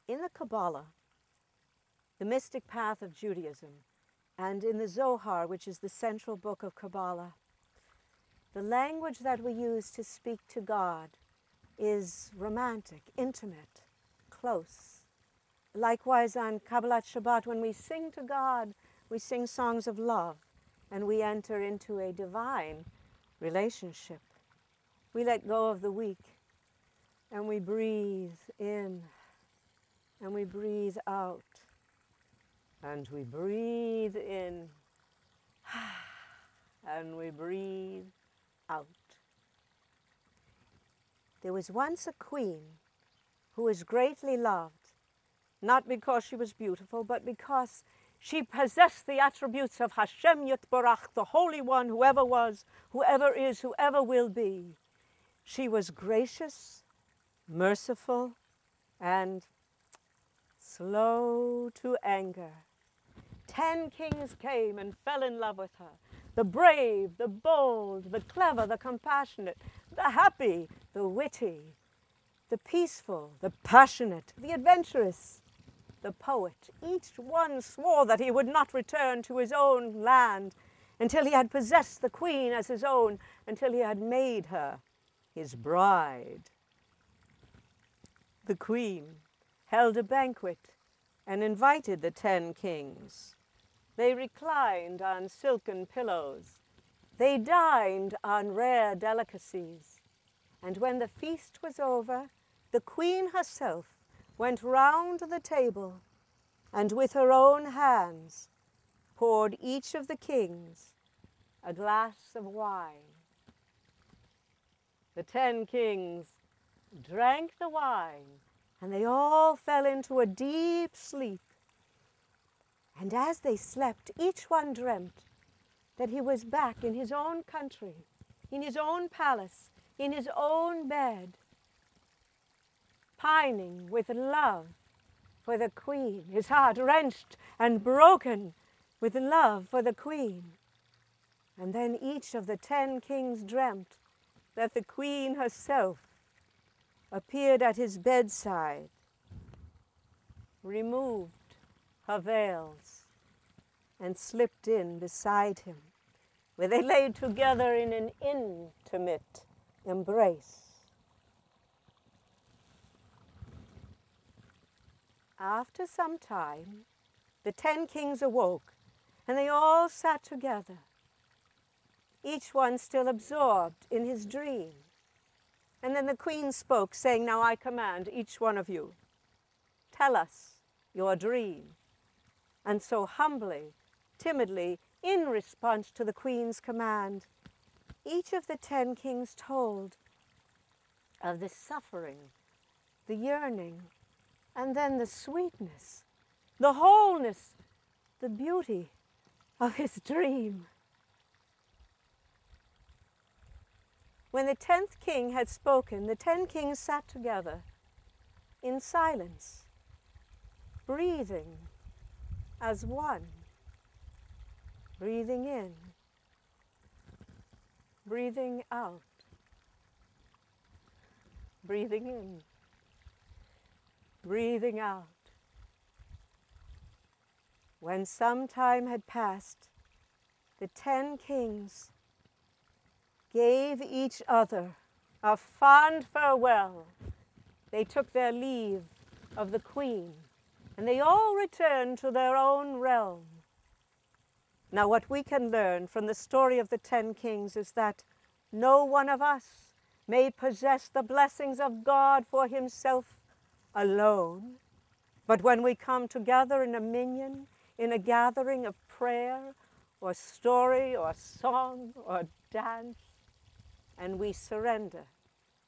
In the Kabbalah, the mystic path of Judaism, and in the Zohar, which is the central book of Kabbalah, the language that we use to speak to God is romantic, intimate, close. Likewise, on Kabbalat Shabbat, when we sing to God, we sing songs of love, and we enter into a divine relationship. We let go of the weak, and we breathe in, and we breathe out, and we breathe in, and we breathe out. There was once a queen who was greatly loved, not because she was beautiful, but because she possessed the attributes of Hashem Yitbarach, the Holy One, whoever was, whoever is, whoever will be. She was gracious, merciful, and slow to anger. 10 kings came and fell in love with her. The brave, the bold, the clever, the compassionate, the happy, the witty, the peaceful, the passionate, the adventurous, the poet. Each one swore that he would not return to his own land until he had possessed the queen as his own, until he had made her his bride. The queen held a banquet and invited the 10 kings. They reclined on silken pillows. They dined on rare delicacies. And when the feast was over, the queen herself went round the table and with her own hands poured each of the kings a glass of wine. The 10 kings drank the wine, and they all fell into a deep sleep. And as they slept, each one dreamt that he was back in his own country, in his own palace, in his own bed, pining with love for the queen, his heart wrenched and broken with love for the queen. And then each of the 10 kings dreamt that the queen herself appeared at his bedside, removed her veils, and slipped in beside him, where they lay together in an intimate embrace. After some time, the 10 kings awoke, and they all sat together, each one still absorbed in his dream. And then the queen spoke, saying, "Now I command each one of you, tell us your dream." And so humbly, timidly, in response to the queen's command, each of the 10 kings told of the suffering, the yearning, and then the sweetness, the wholeness, the beauty of his dream. When the 10th king had spoken, the 10 kings sat together in silence, breathing as one, breathing in, breathing out, breathing in, breathing out. When some time had passed, the 10 kings gave each other a fond farewell. They took their leave of the queen, and they all returned to their own realm. Now, what we can learn from the story of the 10 kings is that no one of us may possess the blessings of God for himself alone, but when we come together in a minyan, in a gathering of prayer or story or song or dance, and we surrender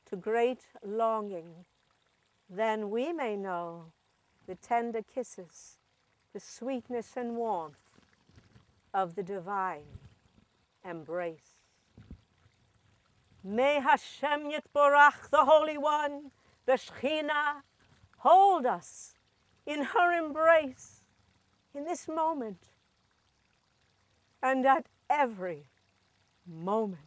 to great longing, then we may know the tender kisses, the sweetness and warmth of the divine embrace. May Hashem Yitbarach, the Holy One, the Shekhinah, hold us in her embrace in this moment and at every moment.